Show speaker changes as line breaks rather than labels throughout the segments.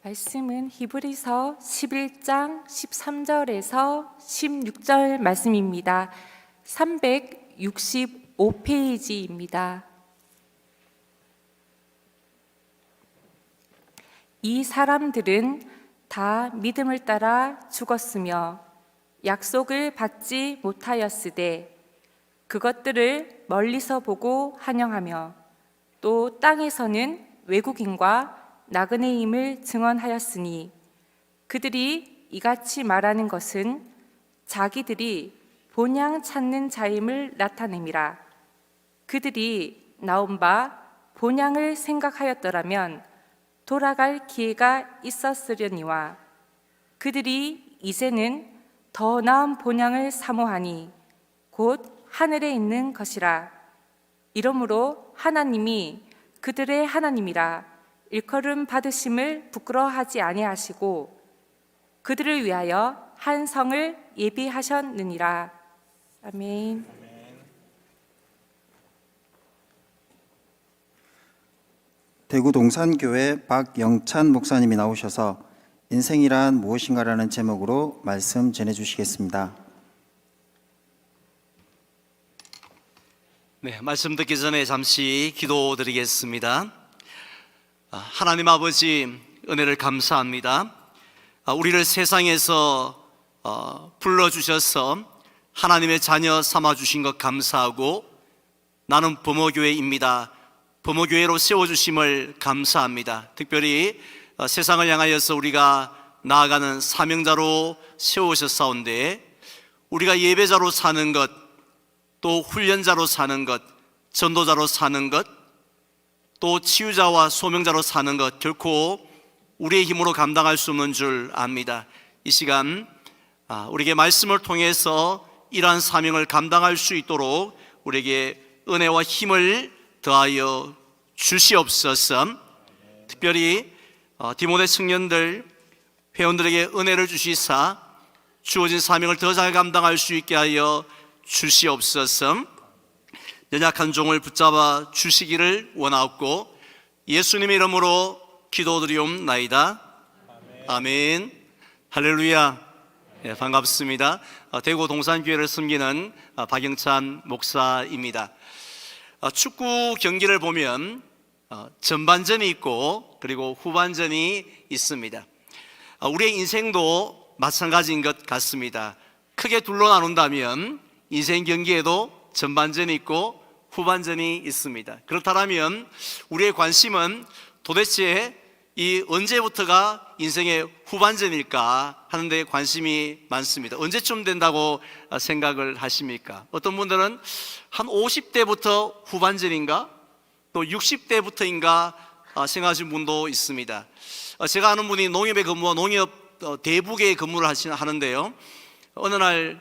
말씀은 히브리서 11장 13절에서 16절 말씀입니다. 365페이지입니다. 이 사람들은 다 믿음을 따라 죽었으며 약속을 받지 못하였으되 그것들을 멀리서 보고 환영하며 또 땅에서는 외국인과 나그네임을 증언하였으니 그들이 이같이 말하는 것은 자기들이 본향 찾는 자임을 나타냄이라. 그들이 나온 바 본향을 생각하였더라면 돌아갈 기회가 있었으려니와 그들이 이제는 더 나은 본향을 사모하니 곧 하늘에 있는 것이라. 이러므로 하나님이 그들의 하나님이라 일컬음 받으심을 부끄러워하지 아니하시고 그들을 위하여 한 성을 예비하셨느니라. 아멘.
대구 동산교회 박영찬 목사님이 나오셔서 인생이란 무엇인가라는 제목으로 말씀 전해주시겠습니다.
네, 말씀 듣기 전에 잠시 기도드리겠습니다. 하나님 아버지, 은혜를 감사합니다. 우리를 세상에서 불러주셔서 하나님의 자녀 삼아주신 것 감사하고 나는 범어교회입니다, 범어교회로 세워주심을 감사합니다. 특별히 세상을 향하여서 우리가 나아가는 사명자로 세우셨사온데 우리가 예배자로 사는 것, 또 훈련자로 사는 것, 전도자로 사는 것, 또 치유자와 소명자로 사는 것 결코 우리의 힘으로 감당할 수 없는 줄 압니다. 이 시간 우리에게 말씀을 통해서 이러한 사명을 감당할 수 있도록 우리에게 은혜와 힘을 더하여 주시옵소서. 특별히 디모데 청년들 회원들에게 은혜를 주시사 주어진 사명을 더 잘 감당할 수 있게 하여 주시옵소서. 연약한 종을 붙잡아 주시기를 원하옵고 예수님의 이름으로 기도드리옵나이다. 아멘. 할렐루야. 네, 반갑습니다. 대구 동산교회를 섬기는 박영찬 목사입니다. 축구 경기를 보면 전반전이 있고 그리고 후반전이 있습니다. 우리의 인생도 마찬가지인 것 같습니다. 크게 둘로 나눈다면 인생 경기에도 전반전이 있고 후반전이 있습니다. 그렇다면 우리의 관심은 도대체 이 언제부터가 인생의 후반전일까 하는 데 관심이 많습니다. 언제쯤 된다고 생각을 하십니까? 어떤 분들은 한 50대부터 후반전인가? 또 60대부터인가 생각하시는 분도 있습니다. 제가 아는 분이 농협에 근무하고 농협 대북에 근무를 하는데요. 어느 날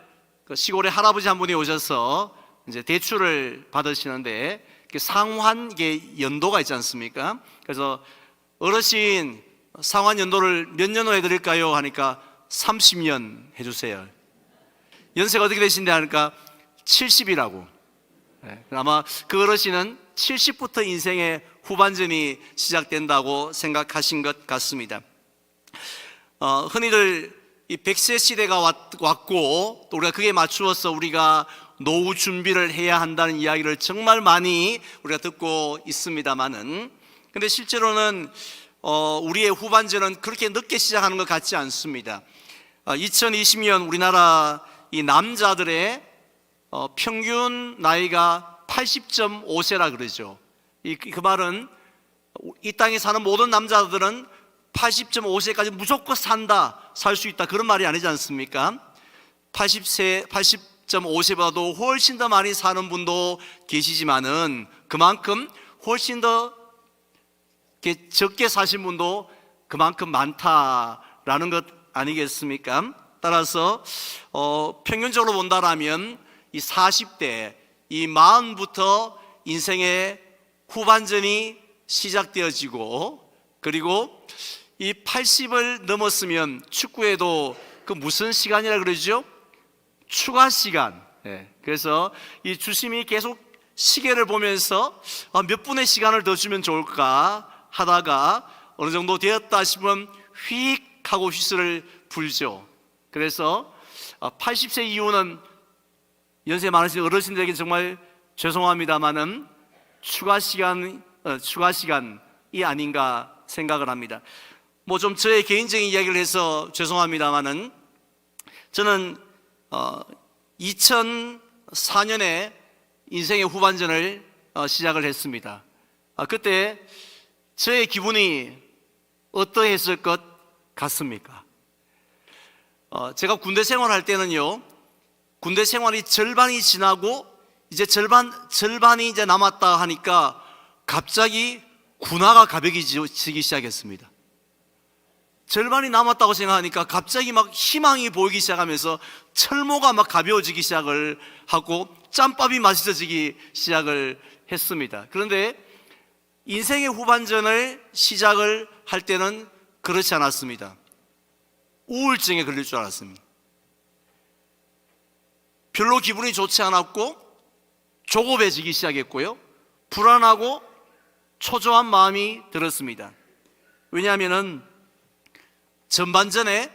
시골에 할아버지 한 분이 오셔서 이제 대출을 받으시는데 상환 연도가 있지 않습니까? 그래서 어르신 상환 연도를 몇 년으로 해드릴까요? 하니까 30년 해주세요. 연세가 어떻게 되신데 하니까 70이라고. 아마 그 어르신은 70부터 인생의 후반전이 시작된다고 생각하신 것 같습니다. 흔히들 이 100세 시대가 왔고 또 우리가 그에 맞추어서 우리가 노후 준비를 해야 한다는 이야기를 정말 많이 우리가 듣고 있습니다만은 근데 실제로는 우리의 후반전은 그렇게 늦게 시작하는 것 같지 않습니다. 2020년 우리나라 이 남자들의 평균 나이가 80.5세라 그러죠. 그 말은 이 땅에 사는 모든 남자들은 80.5세까지 무조건 살 수 있다, 그런 말이 아니지 않습니까? 80.5세보다도 훨씬 더 많이 사는 분도 계시지만은 그만큼 훨씬 더 적게 사신 분도 그만큼 많다라는 것 아니겠습니까? 따라서 평균적으로 본다라면 이 40대, 이 40부터 인생의 후반전이 시작되어지고 그리고 이 80을 넘었으면 축구에도 그 무슨 시간이라 그러죠? 추가 시간. 그래서 이 주심이 계속 시계를 보면서 몇 분의 시간을 더 주면 좋을까 하다가 어느 정도 되었다 싶으면 휙 하고 휘슬을 불죠. 그래서 80세 이후는 연세 많으신 어르신들에게 정말 죄송합니다만은 추가 시간이 아닌가 생각을 합니다. 뭐 좀 저의 개인적인 이야기를 해서 죄송합니다만은 저는 2004년에 인생의 후반전을 시작을 했습니다. 그때 저의 기분이 어떠했을 것 같습니까? 제가 군대 생활할 때는요, 군대 생활이 절반이 지나고 이제 절반이 이제 남았다 하니까 갑자기 군화가 가벼워지기 시작했습니다. 절반이 남았다고 생각하니까 갑자기 막 희망이 보이기 시작하면서 철모가 막 가벼워지기 시작을 하고 짬밥이 맛있어지기 시작을 했습니다. 그런데 인생의 후반전을 시작을 할 때는 그렇지 않았습니다. 우울증에 걸릴 줄 알았습니다. 별로 기분이 좋지 않았고 조급해지기 시작했고요, 불안하고 초조한 마음이 들었습니다. 왜냐하면 전반전에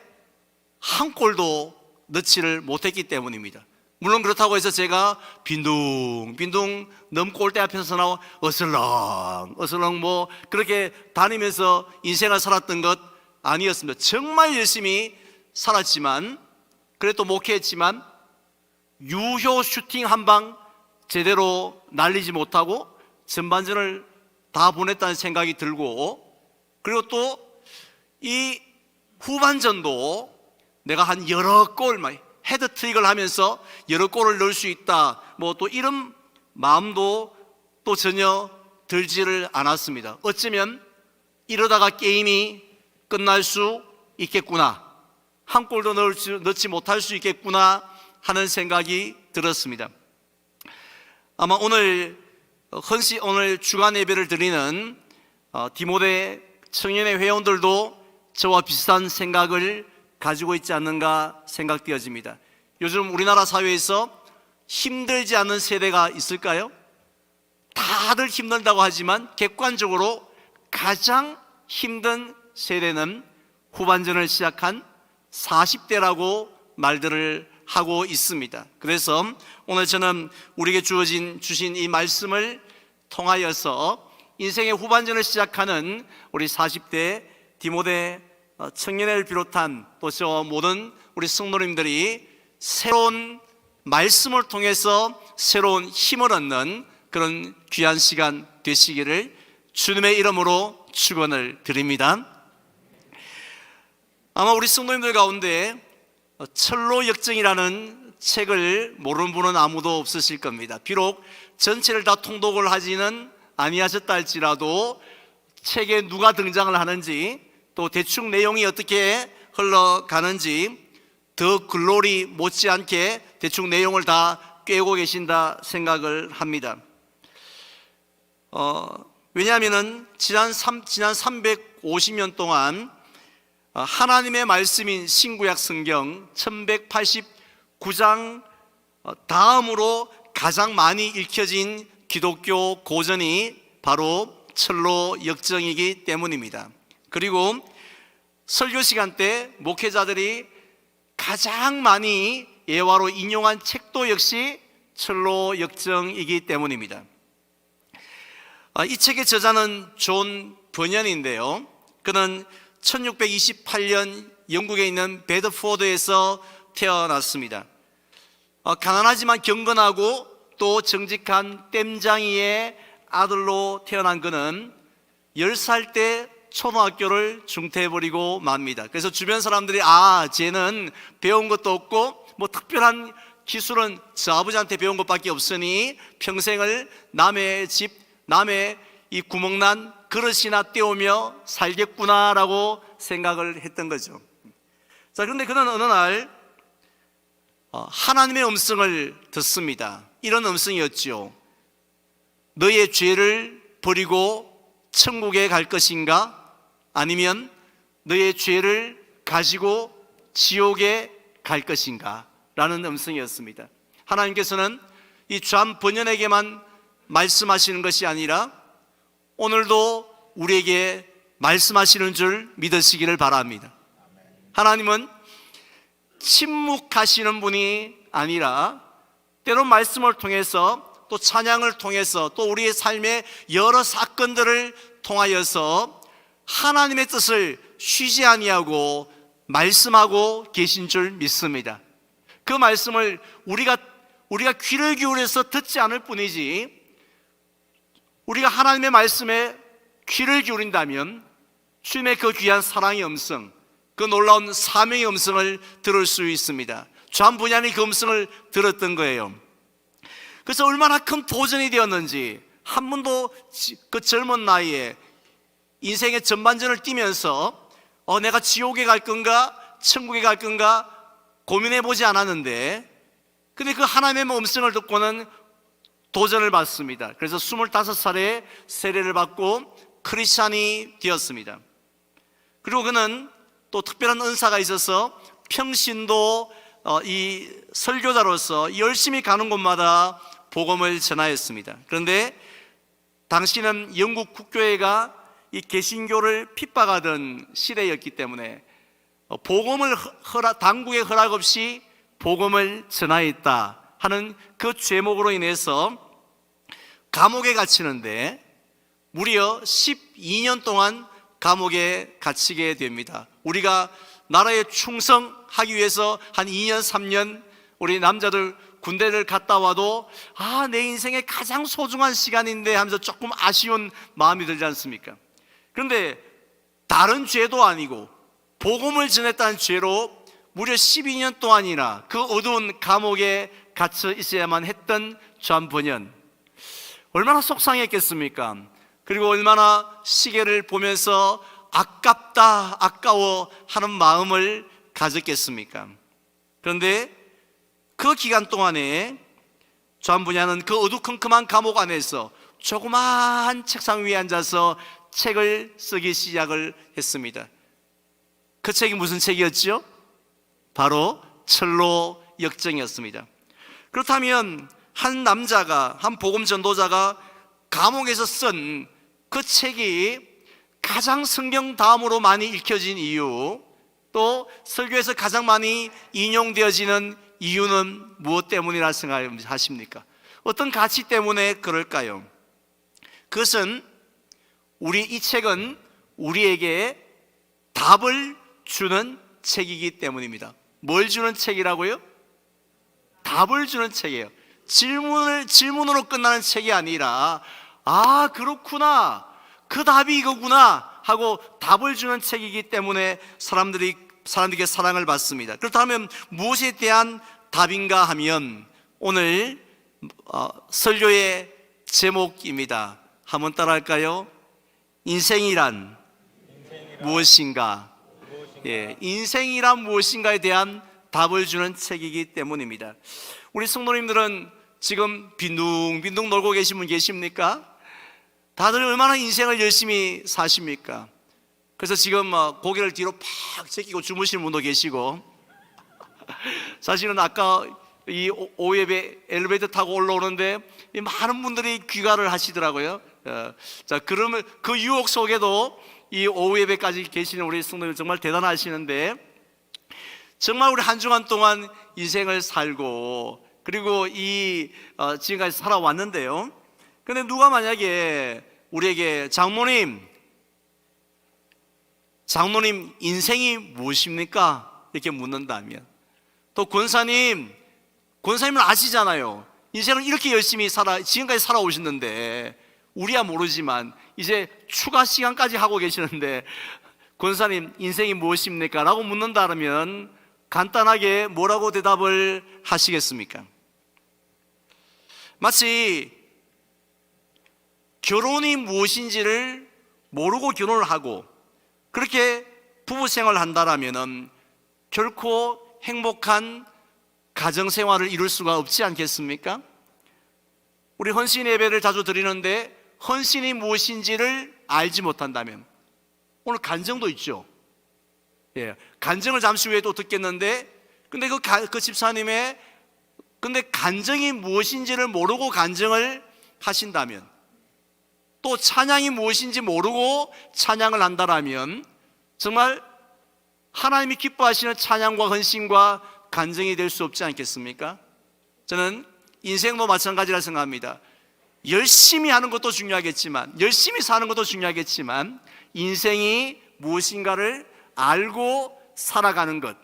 한 골도 넣지를 못했기 때문입니다. 물론 그렇다고 해서 제가 빈둥빈둥 넘 골대 앞에서 나와 어슬렁 뭐 그렇게 다니면서 인생을 살았던 것 아니었습니다. 정말 열심히 살았지만, 그래도 목회했지만 유효 슈팅 한 방 제대로 날리지 못하고 전반전을 다 보냈다는 생각이 들고, 그리고 또 이 후반전도 내가 한 여러 골, 헤드트릭을 하면서 여러 골을 넣을 수 있다, 뭐 또 이런 마음도 또 전혀 들지를 않았습니다. 어쩌면 이러다가 게임이 끝날 수 있겠구나, 한 골도 넣지 못할 수 있겠구나 하는 생각이 들었습니다. 아마 오늘 주간 예배를 드리는 디모데 청년회 회원들도 저와 비슷한 생각을 가지고 있지 않는가 생각되어집니다. 요즘 우리나라 사회에서 힘들지 않은 세대가 있을까요? 다들 힘들다고 하지만 객관적으로 가장 힘든 세대는 후반전을 시작한 40대라고 말들을 하고 있습니다. 그래서 오늘 저는 우리에게 주신 이 말씀을 통하여서 인생의 후반전을 시작하는 우리 40대 디모데 청년회를 비롯한 또 저 모든 우리 성도님들이 새로운 말씀을 통해서 새로운 힘을 얻는 그런 귀한 시간 되시기를 주님의 이름으로 축원을 드립니다. 아마 우리 성도님들 가운데 철로 역정이라는 책을 모르는 분은 아무도 없으실 겁니다. 비록 전체를 다 통독을 하지는 아니하셨다 할지라도 책에 누가 등장을 하는지, 또 대충 내용이 어떻게 흘러가는지 더 글로리 못지않게 대충 내용을 다 꿰고 계신다 생각을 합니다. 왜냐하면 지난 350년 동안 하나님의 말씀인 신구약 성경 1189장 다음으로 가장 많이 읽혀진 기독교 고전이 바로 철로 역정이기 때문입니다. 그리고 설교 시간 때 목회자들이 가장 많이 예화로 인용한 책도 역시 철로 역정이기 때문입니다. 이 책의 저자는 존 버년인데요, 그는 1628년 영국에 있는 베드포드에서 태어났습니다. 가난하지만 경건하고 또 정직한 땜장이의 아들로 태어난 그는 10살 때 초등학교를 중퇴해버리고 맙니다. 그래서 주변 사람들이 쟤는 배운 것도 없고 뭐 특별한 기술은 저 아버지한테 배운 것밖에 없으니 평생을 남의 집, 남의 이 구멍난 그릇이나 떼우며 살겠구나라고 생각을 했던 거죠. 자, 그런데 그는 어느 날 하나님의 음성을 듣습니다. 이런 음성이었죠. 너의 죄를 버리고 천국에 갈 것인가? 아니면 너의 죄를 가지고 지옥에 갈 것인가? 라는 음성이었습니다. 하나님께서는 이 존 버년에게만 말씀하시는 것이 아니라 오늘도 우리에게 말씀하시는 줄 믿으시기를 바랍니다. 하나님은 침묵하시는 분이 아니라 때로 말씀을 통해서 또 찬양을 통해서 또 우리의 삶의 여러 사건들을 통하여서 하나님의 뜻을 쉬지 아니하고 말씀하고 계신 줄 믿습니다. 그 말씀을 우리가 귀를 기울여서 듣지 않을 뿐이지, 우리가 하나님의 말씀에 귀를 기울인다면 주님의 그 귀한 사랑의 음성, 그 놀라운 사명의 음성을 들을 수 있습니다. 좌한 분야는 그 음성을 들었던 거예요. 그래서 얼마나 큰 도전이 되었는지, 한 번도 그 젊은 나이에 인생의 전반전을 뛰면서 내가 지옥에 갈 건가 천국에 갈 건가 고민해 보지 않았는데, 근데 그 하나님의 음성을 듣고는 도전을 받습니다. 그래서 25살에 세례를 받고 크리스찬이 되었습니다. 그리고 그는 또 특별한 은사가 있어서 평신도 이 설교자로서 열심히 가는 곳마다 복음을 전하였습니다. 그런데 당시는 영국 국교회가 이 개신교를 핍박하던 시대였기 때문에 복음을 당국의 허락 없이 복음을 전하였다 하는 그 죄목으로 인해서 감옥에 갇히는데 무려 12년 동안 감옥에 갇히게 됩니다. 우리가 나라에 충성하기 위해서 한 2년 3년 우리 남자들 군대를 갔다 와도 내 인생의 가장 소중한 시간인데 하면서 조금 아쉬운 마음이 들지 않습니까? 그런데 다른 죄도 아니고 복음을 전했다는 죄로 무려 12년 동안이나 그 어두운 감옥에 갇혀 있어야만 했던 좌한 번연, 얼마나 속상했겠습니까? 그리고 얼마나 시계를 보면서 아깝다, 아까워 하는 마음을 가졌겠습니까? 그런데 그 기간 동안에 좌한 분야는 그 어두컴컴한 감옥 안에서 조그마한 책상 위에 앉아서 책을 쓰기 시작을 했습니다. 그 책이 무슨 책이었죠? 바로 철로 역정이었습니다. 그렇다면 한 남자가, 한 복음 전도자가 감옥에서 쓴 그 책이 가장 성경 다음으로 많이 읽혀진 이유, 또 설교에서 가장 많이 인용되어지는 이유는 무엇 때문이라 생각하십니까? 어떤 가치 때문에 그럴까요? 그것은 이 책은 우리에게 답을 주는 책이기 때문입니다. 뭘 주는 책이라고요? 답을 주는 책이에요. 질문으로 끝나는 책이 아니라 그렇구나, 그 답이 이거구나 하고 답을 주는 책이기 때문에 사람들에게 사랑을 받습니다. 그렇다면 무엇에 대한 답인가 하면 오늘 설교의 제목입니다. 한번 따라할까요? 인생이란 무엇인가? 인생이란 무엇인가에 대한 답을 주는 책이기 때문입니다. 우리 성도님들은 지금 빈둥빈둥 놀고 계신 분 계십니까? 다들 얼마나 인생을 열심히 사십니까? 그래서 지금 고개를 뒤로 팍 제끼고 주무시는 분도 계시고, 사실은 아까 이 오후예배 엘리베이터 타고 올라오는데 많은 분들이 귀가를 하시더라고요. 자, 그러면 그 유혹 속에도 이 오후예배까지 계시는 우리 성도님 정말 대단하시는데, 정말 우리 한 주간 동안 인생을 살고 그리고 지금까지 살아왔는데요. 근데 누가 만약에 우리에게 장모님 인생이 무엇입니까? 이렇게 묻는다면, 또 권사님은 아시잖아요. 인생을 이렇게 열심히 지금까지 살아오셨는데, 우리야 모르지만 이제 추가 시간까지 하고 계시는데 권사님 인생이 무엇입니까? 라고 묻는다면 간단하게 뭐라고 대답을 하시겠습니까? 마치 결혼이 무엇인지를 모르고 결혼을 하고 그렇게 부부 생활을 한다라면 결코 행복한 가정생활을 이룰 수가 없지 않겠습니까? 우리 헌신 예배를 자주 드리는데 헌신이 무엇인지를 알지 못한다면, 오늘 간증도 있죠. 간증을 잠시 후에 또 듣겠는데, 근데 그 집사님의 간증이 무엇인지를 모르고 간증을 하신다면, 또 찬양이 무엇인지 모르고 찬양을 한다라면 정말 하나님이 기뻐하시는 찬양과 헌신과 간증이 될 수 없지 않겠습니까? 저는 인생도 마찬가지라 생각합니다. 열심히 하는 것도 중요하겠지만, 열심히 사는 것도 중요하겠지만, 인생이 무엇인가를 알고 살아가는 것,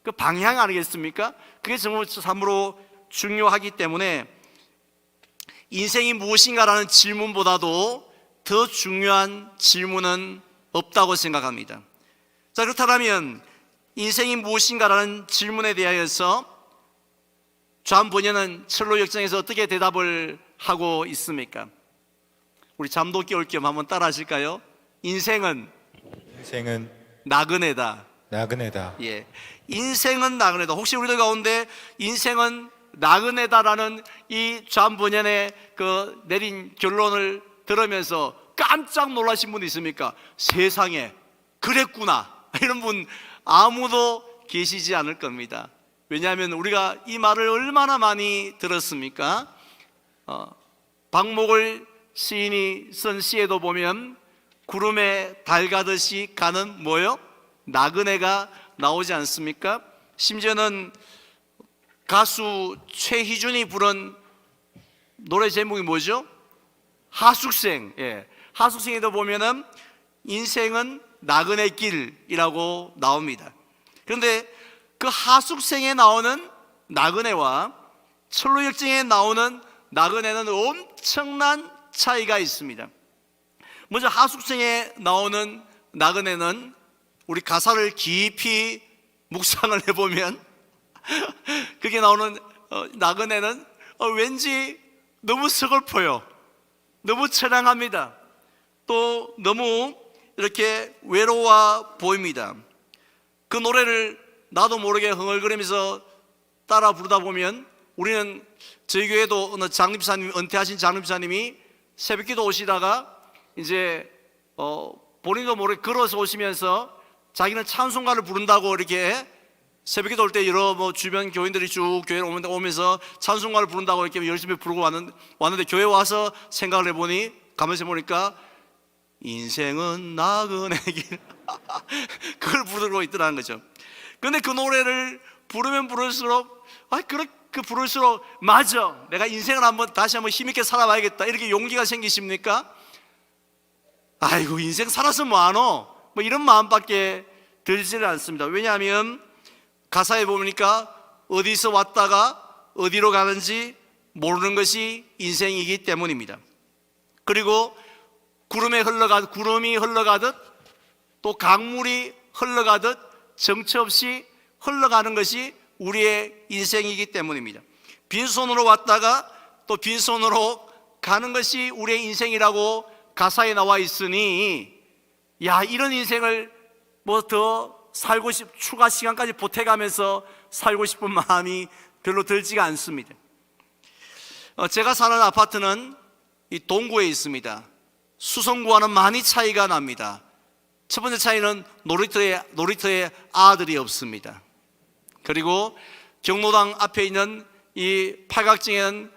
그 방향 아니겠습니까? 그게 정말 참으로 중요하기 때문에 인생이 무엇인가라는 질문보다도 더 중요한 질문은 없다고 생각합니다. 자, 그렇다면 인생이 무엇인가라는 질문에 대하여서 존 번연은 철로 역정에서 어떻게 대답을 하고 있습니까? 우리 잠도 깨울 겸 한번 따라 하실까요? 인생은 나그네다. 예, 인생은 나그네다. 혹시 우리들 가운데 인생은 나그네다라는 이 존 번연의 그 내린 결론을 들으면서 깜짝 놀라신 분 있습니까? 세상에 그랬구나, 이런 분 아무도 계시지 않을 겁니다. 왜냐하면 우리가 이 말을 얼마나 많이 들었습니까? 박목을 시인이 쓴 시에도 보면 구름에 달 가듯이 가는 뭐요? 나그네가 나오지 않습니까? 심지어는 가수 최희준이 부른 노래 제목이 뭐죠? 하숙생. 예, 하숙생에도 보면은 인생은 나그네 길이라고 나옵니다. 그런데 그 하숙생에 나오는 나그네와 철로역정에 나오는 나그네는 엄청난 차이가 있습니다. 먼저 하숙생에 나오는 나그네는 우리 가사를 깊이 묵상을 해보면 그게 나오는 나그네는 왠지 너무 서글퍼요. 너무 처량합니다. 또 너무 이렇게 외로워 보입니다. 그 노래를 나도 모르게 흥얼거리면서 따라 부르다 보면 우리는 저희 교회도 어느 장립사님, 은퇴하신 장립사님이 새벽기도 오시다가 이제 본인도 모르게 걸어서 오시면서 자기는 찬송가를 부른다고 이렇게 새벽기도 올 때 여러 주변 교인들이 쭉 교회에 오면서 찬송가를 부른다고 이렇게 열심히 부르고 왔는데 교회 와서 생각을 해보니 가면서 보니까 인생은 나그네 길 그걸 부르고 있더라는 거죠. 그런데 그 노래를 부르면 부를수록 그 부를수록 맞아, 내가 인생을 다시 한번 힘있게 살아봐야겠다, 이렇게 용기가 생기십니까? 아이고, 인생 살아서 뭐하노? 이런 마음밖에 들지를 않습니다. 왜냐하면 가사에 보니까 어디서 왔다가 어디로 가는지 모르는 것이 인생이기 때문입니다. 그리고 구름이 흘러가듯 또 강물이 흘러가듯 정처 없이 흘러가는 것이 우리의 인생이기 때문입니다. 빈손으로 왔다가 또 빈손으로 가는 것이 우리의 인생이라고 가사에 나와 있으니, 야, 이런 인생을 더 살고 추가 시간까지 보태가면서 살고 싶은 마음이 별로 들지가 않습니다. 제가 사는 아파트는 이 동구에 있습니다. 수성구와는 많이 차이가 납니다. 첫 번째 차이는 놀이터에 아들이 없습니다. 그리고 경로당 앞에 있는 이 팔각정에는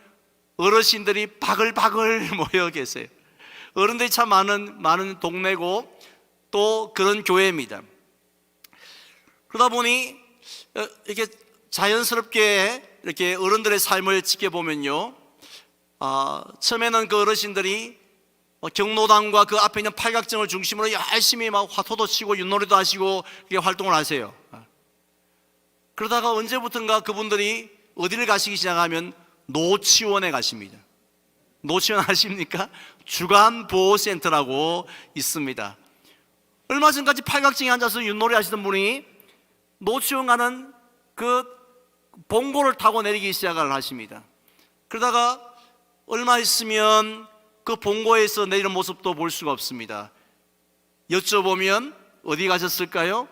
어르신들이 바글바글 모여 계세요. 어른들이 참 많은 동네고 또 그런 교회입니다. 그러다 보니 이렇게 자연스럽게 이렇게 어른들의 삶을 지켜보면요, 처음에는 그 어르신들이 경로당과 그 앞에 있는 팔각정을 중심으로 열심히 막 화토도 치고 윷놀이도 하시고 이렇게 활동을 하세요. 그러다가 언제부턴가 그분들이 어디를 가시기 시작하면 노치원에 가십니다. 노치원 아십니까? 주간보호센터라고 있습니다. 얼마 전까지 팔각정에 앉아서 윷놀이 하시던 분이 노치원 가는 그 봉고를 타고 내리기 시작을 하십니다. 그러다가 얼마 있으면 그 봉고에서 내리는 모습도 볼 수가 없습니다. 여쭤보면 어디 가셨을까요?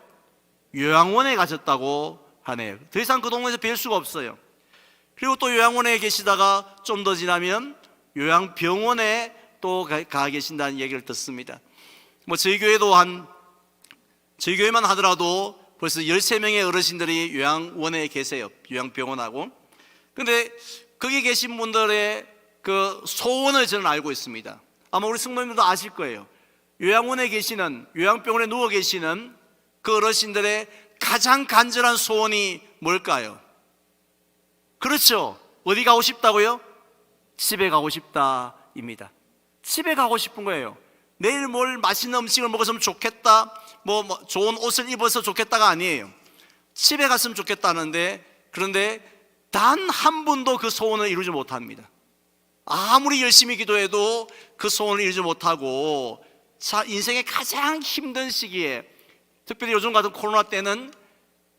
요양원에 가셨다고 하네요. 더 이상 그 동네에서 뵐 수가 없어요. 그리고 또 요양원에 계시다가 좀 더 지나면 요양병원에 또 가 계신다는 얘기를 듣습니다. 저희 교회만 하더라도 벌써 13명의 어르신들이 요양원에 계세요. 요양병원하고. 근데 거기 계신 분들의 그 소원을 저는 알고 있습니다. 아마 우리 성도님들도 아실 거예요. 요양원에 계시는, 요양병원에 누워 계시는 그 어르신들의 가장 간절한 소원이 뭘까요? 그렇죠. 어디 가고 싶다고요? 집에 가고 싶다입니다. 집에 가고 싶은 거예요. 내일 뭘 맛있는 음식을 먹었으면 좋겠다, 뭐 좋은 옷을 입어서 좋겠다가 아니에요. 집에 갔으면 좋겠다는데, 그런데 단 한 분도 그 소원을 이루지 못합니다. 아무리 열심히 기도해도 그 소원을 이루지 못하고, 인생의 가장 힘든 시기에, 특별히 요즘 같은 코로나 때는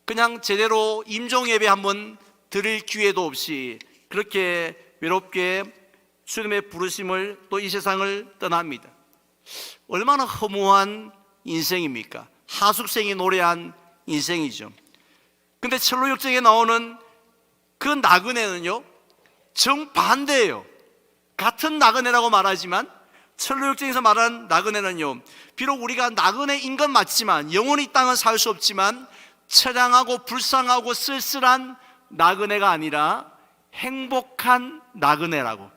그냥 제대로 임종 예배 한번 드릴 기회도 없이 그렇게 외롭게 주님의 부르심을 또 이 세상을 떠납니다. 얼마나 허무한 인생입니까? 하숙생이 노래한 인생이죠. 근데 철로역정에 나오는 그 나그네는요, 정반대예요. 같은 나그네라고 말하지만 철로역정에서 말하는 나그네는요, 비록 우리가 나그네인 건 맞지만, 영원히 이 땅은 살 수 없지만 처량하고 불쌍하고 쓸쓸한 나그네가 아니라 행복한 나그네라고,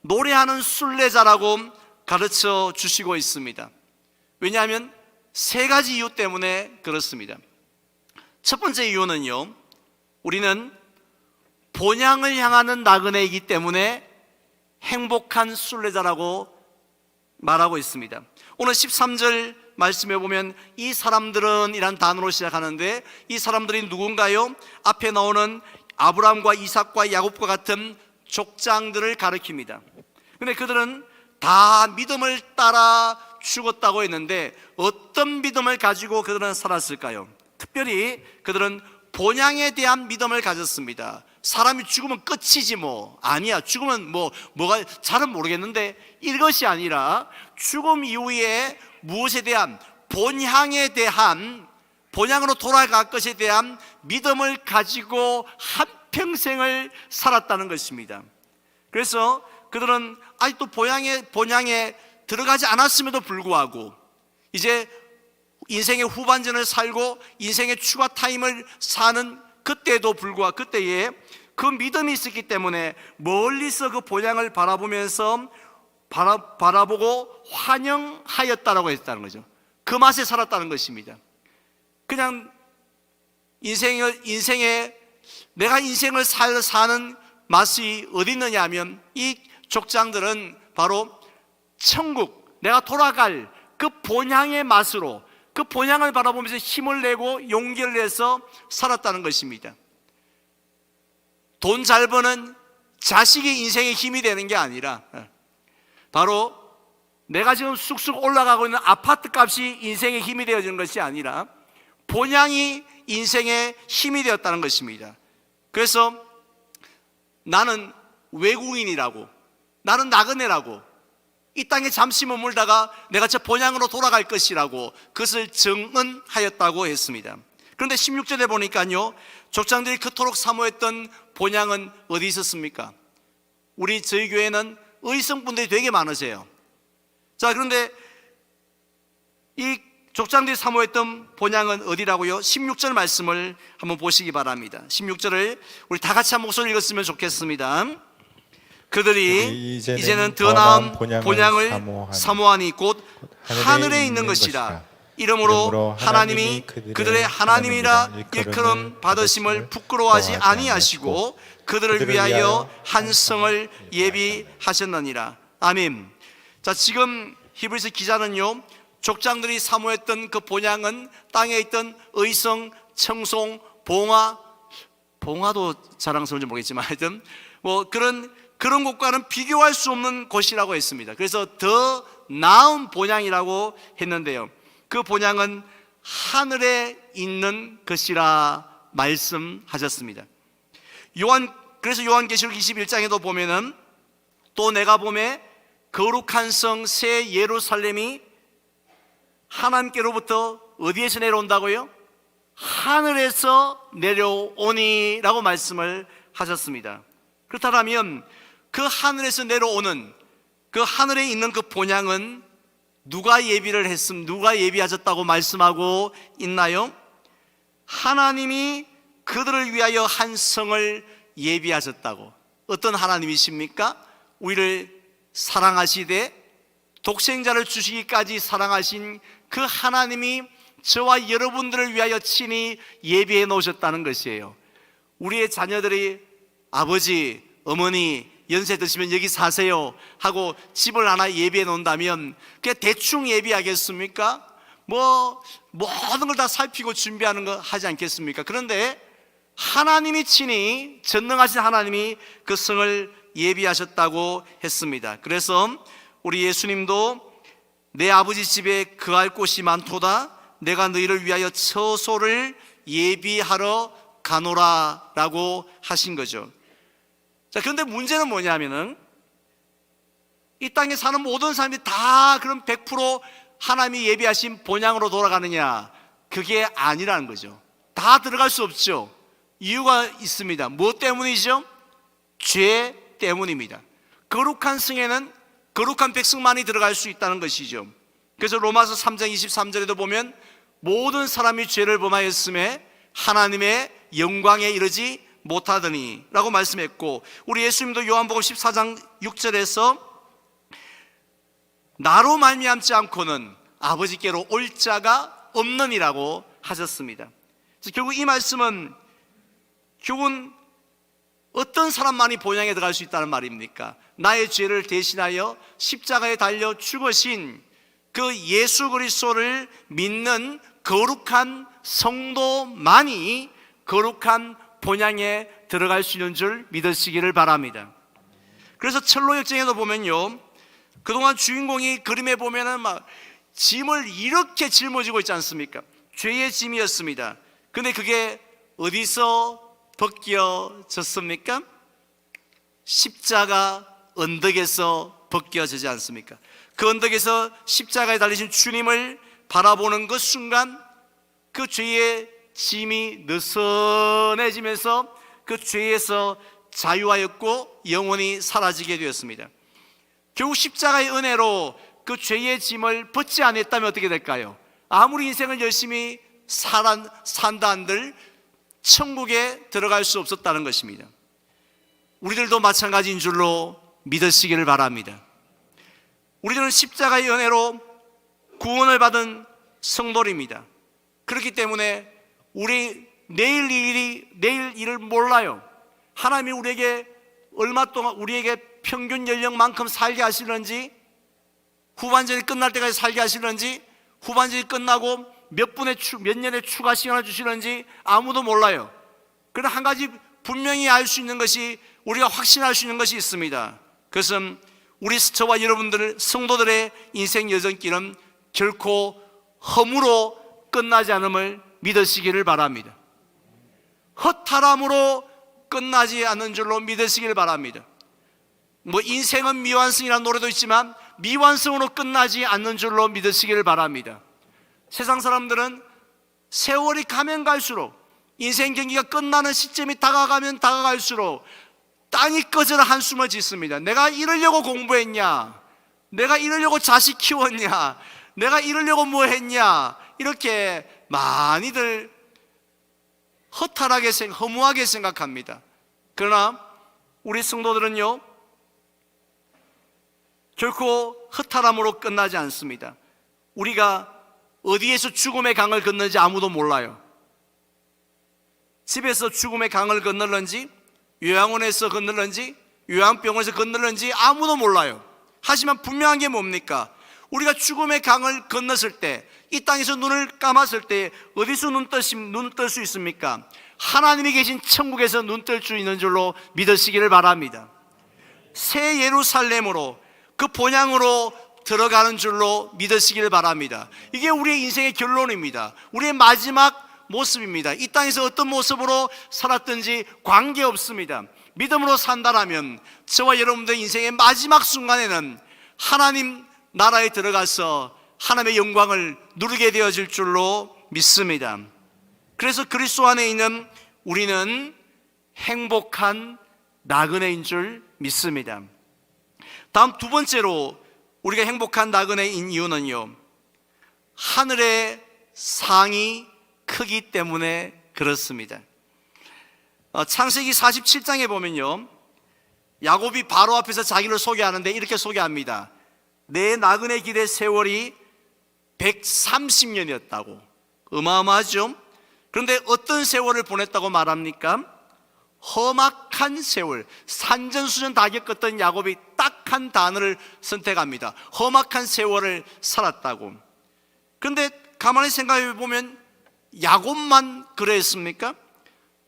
노래하는 순례자라고 가르쳐 주시고 있습니다. 왜냐하면 세 가지 이유 때문에 그렇습니다. 첫 번째 이유는요, 우리는 본향을 향하는 나그네이기 때문에 행복한 순례자라고 말하고 있습니다. 오늘 13절 말씀해 보면 이 사람들은 이란 단어로 시작하는데, 이 사람들이 누군가요? 앞에 나오는 아브라함과 이삭과 야곱과 같은 족장들을 가리킵니다. 근데 그들은 다 믿음을 따라 죽었다고 했는데, 어떤 믿음을 가지고 그들은 살았을까요? 특별히 그들은 본향에 대한 믿음을 가졌습니다. 사람이 죽으면 끝이지 뭐, 아니야, 죽으면 뭐가 잘은 모르겠는데, 이것이 아니라 죽음 이후에 무엇에 대한, 본향에 대한, 본향으로 돌아갈 것에 대한 믿음을 가지고 한평생을 살았다는 것입니다. 그래서 그들은 아직도 본향에 들어가지 않았음에도 불구하고 이제 인생의 후반전을 살고 인생의 추가 타임을 사는 그때에도 불구하고, 그때에 그 믿음이 있었기 때문에 멀리서 그 본향을 바라보면서 바라보고 환영하였다라고 했다는 거죠. 그 맛에 살았다는 것입니다. 그냥 내가 인생을 사는 맛이 어디 있느냐 하면, 이 족장들은 바로 천국, 내가 돌아갈 그 본향의 맛으로, 그 본향을 바라보면서 힘을 내고 용기를 내서 살았다는 것입니다. 돈 잘 버는 자식이 인생의 힘이 되는 게 아니라, 바로 내가 지금 쑥쑥 올라가고 있는 아파트 값이 인생의 힘이 되어지는 것이 아니라 본향이 인생의 힘이 되었다는 것입니다. 그래서 나는 외국인이라고, 나는 나그네라고, 이 땅에 잠시 머물다가 내가 저 본향으로 돌아갈 것이라고 그것을 정언하였다고 했습니다. 그런데 16절에 보니까요, 족장들이 그토록 사모했던 본향은 어디 있었습니까? 저희 교회는 의성분들이 되게 많으세요. 자, 그런데 이 족장들이 사모했던 본향은 어디라고요? 16절 말씀을 한번 보시기 바랍니다. 16절을 우리 다 같이 한 목소리 읽었으면 좋겠습니다. 그들이 이제는 더 나은 본향을 사모하니 곧 하늘에 있는 것이라. 이러므로 하나님이 그들의 하나님이라 일컬음 받으심을 부끄러워하지 아니하시고 그들을 위하여 한 성을 예비하셨느니라. 아멘. 자, 지금 히브리서 기자는요, 족장들이 사모했던 그 본향은 땅에 있던 의성, 청송, 봉화도 자랑스러운지 모르겠지만 하여튼 그런 곳과는 비교할 수 없는 곳이라고 했습니다. 그래서 더 나은 본향이라고 했는데요, 그 본향은 하늘에 있는 것이라 말씀하셨습니다. 그래서 요한계시록 21장에도 보면은, 또 내가 보매 거룩한 성 새 예루살렘이 하나님께로부터 어디에서 내려온다고요? 하늘에서 내려오니 라고 말씀을 하셨습니다. 그렇다면 그 하늘에서 내려오는, 그 하늘에 있는 그 본향은 누가 예비하셨다고 말씀하고 있나요? 하나님이 그들을 위하여 한 성을 예비하셨다고. 어떤 하나님이십니까? 우리를 사랑하시되 독생자를 주시기까지 사랑하신 그 하나님이 저와 여러분들을 위하여 친히 예비해 놓으셨다는 것이에요. 우리의 자녀들이 아버지, 어머니 연세 드시면 여기 사세요 하고 집을 하나 예비해 놓는다면 그게 대충 예비하겠습니까? 뭐 모든 걸 다 살피고 준비하는 거 하지 않겠습니까? 그런데 하나님이 친히, 전능하신 하나님이 그 성을 예비하셨다고 했습니다. 그래서 우리 예수님도 내 아버지 집에 거할 곳이 많도다, 내가 너희를 위하여 처소를 예비하러 가노라 라고 하신 거죠. 자, 그런데 문제는 뭐냐면은 이 땅에 사는 모든 사람들이 다 그럼 100% 하나님이 예비하신 본향으로 돌아가느냐? 그게 아니라는 거죠. 다 들어갈 수 없죠. 이유가 있습니다. 무엇 때문이죠? 죄 때문입니다. 거룩한 성에는 거룩한 백성만이 들어갈 수 있다는 것이죠. 그래서 로마서 3장 23절에도 보면 모든 사람이 죄를 범하였음에 하나님의 영광에 이르지 못하더니 라고 말씀했고, 우리 예수님도 요한복음 14장 6절에서 나로 말미암지 않고는 아버지께로 올 자가 없느니라고 하셨습니다. 그래서 결국 이 말씀은 결국은 어떤 사람만이 본향에 들어갈 수 있다는 말입니까? 나의 죄를 대신하여 십자가에 달려 죽으신 그 예수 그리스도를 믿는 거룩한 성도만이 거룩한 본향에 들어갈 수 있는 줄 믿으시기를 바랍니다. 그래서 철로 역정에도 보면요, 그동안 주인공이 그림에 보면은 막 짐을 이렇게 짊어지고 있지 않습니까? 죄의 짐이었습니다. 근데 그게 어디서 벗겨졌습니까? 십자가 언덕에서 벗겨지지 않습니까? 그 언덕에서 십자가에 달리신 주님을 바라보는 그 순간 그 죄의 짐이 느슨해지면서 그 죄에서 자유하였고 영원히 사라지게 되었습니다. 결국 십자가의 은혜로 그 죄의 짐을 벗지 않았다면 어떻게 될까요? 아무리 인생을 열심히 산다 한들 천국에 들어갈 수 없었다는 것입니다. 우리들도 마찬가지인 줄로 믿으시기를 바랍니다. 우리들은 십자가의 은혜로 구원을 받은 성도입니다. 그렇기 때문에 우리 내일 일을 몰라요. 하나님이 우리에게 얼마 동안 우리에게 평균 연령만큼 살게 하시는지, 후반전이 끝날 때까지 살게 하시는지, 후반전이 끝나고 몇 년의 추가 시간을 주시는지 아무도 몰라요. 그러나 한 가지 분명히 알 수 있는 것이, 우리가 확신할 수 있는 것이 있습니다. 그것은 저와 여러분들 성도들의 인생 여정길은 결코 허무로 끝나지 않음을 믿으시기를 바랍니다. 허탈함으로 끝나지 않는 줄로 믿으시기를 바랍니다. 인생은 미완성이라는 노래도 있지만 미완성으로 끝나지 않는 줄로 믿으시기를 바랍니다. 세상 사람들은 세월이 가면 갈수록, 인생 경기가 끝나는 시점이 다가가면 다가갈수록 땅이 꺼져라 한숨을 짓습니다. 내가 이러려고 공부했냐? 내가 이러려고 자식 키웠냐? 내가 이러려고 뭐 했냐? 이렇게 많이들 허탈하게 허무하게 생각합니다. 그러나 우리 성도들은요, 결코 허탈함으로 끝나지 않습니다. 우리가 어디에서 죽음의 강을 건너는지 아무도 몰라요. 집에서 죽음의 강을 건널는지, 요양원에서 건널는지, 요양병원에서 건널는지 아무도 몰라요. 하지만 분명한 게 뭡니까? 우리가 죽음의 강을 건넜을 때, 이 땅에서 눈을 감았을 때 어디서 눈 뜰 수 있습니까? 하나님이 계신 천국에서 눈 뜰 수 있는 줄로 믿으시기를 바랍니다. 새 예루살렘으로, 그 본향으로 들어가는 줄로 믿으시기를 바랍니다. 이게 우리의 인생의 결론입니다. 우리의 마지막 모습입니다. 이 땅에서 어떤 모습으로 살았든지 관계없습니다. 믿음으로 산다라면 저와 여러분들 인생의 마지막 순간에는 하나님 나라에 들어가서 하나님의 영광을 누리게 되어질 줄로 믿습니다. 그래서 그리스도 안에 있는 우리는 행복한 나그네인 줄 믿습니다. 다음 두 번째로 우리가 행복한 나그네인 이유는요, 하늘의 상이 크기 때문에 그렇습니다. 창세기 47장에 보면요, 야곱이 바로 앞에서 자기를 소개하는데 이렇게 소개합니다. 내 나그네 길의 세월이 130년이었다고. 어마어마하죠. 그런데 어떤 세월을 보냈다고 말합니까? 험악한 세월. 산전수전 다 겪었던 야곱이 딱 한 단어를 선택합니다. 험악한 세월을 살았다고. 그런데 가만히 생각해 보면 야곱만 그랬습니까?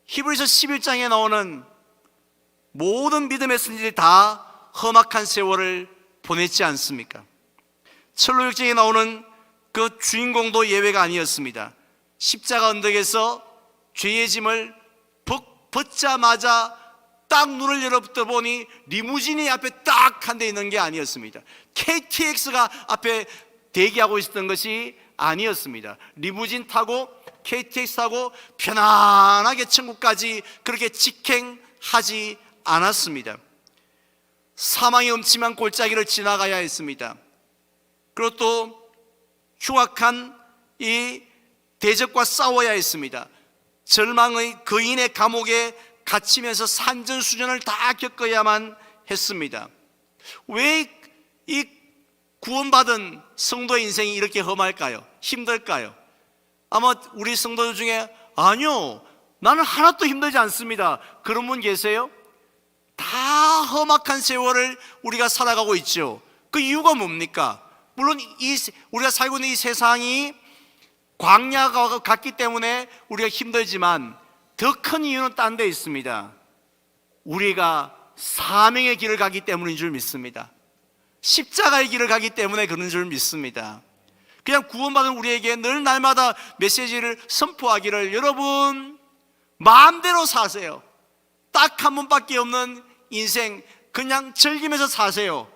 히브리서 11장에 나오는 모든 믿음의 선지자들이 다 험악한 세월을 보냈지 않습니까? 철로역정에 나오는 그 주인공도 예외가 아니었습니다. 십자가 언덕에서 죄의 짐을 벗자마자 딱 눈을 열어보니 리무진이 앞에 딱 한 대 있는 게 아니었습니다. KTX가 앞에 대기하고 있었던 것이 아니었습니다. 리무진 타고 KTX 타고 편안하게 천국까지 그렇게 직행하지 않았습니다. 사망의 음침한 골짜기를 지나가야 했습니다. 그리고 또 흉악한 이 대적과 싸워야 했습니다. 절망의 거인의 감옥에 갇히면서 산전수전을 다 겪어야만 했습니다. 왜 이 구원받은 성도의 인생이 이렇게 험할까요? 힘들까요? 아마 우리 성도들 중에 아니요, 나는 하나도 힘들지 않습니다, 그런 분 계세요? 다 험악한 세월을 우리가 살아가고 있죠. 그 이유가 뭡니까? 물론 우리가 살고 있는 이 세상이 광야가 같기 때문에 우리가 힘들지만 더 큰 이유는 딴 데 있습니다. 우리가 사명의 길을 가기 때문인 줄 믿습니다. 십자가의 길을 가기 때문에 그런 줄 믿습니다. 그냥 구원받은 우리에게 늘 날마다 메시지를 선포하기를, 여러분 마음대로 사세요. 딱 한 번밖에 없는 인생 그냥 즐기면서 사세요.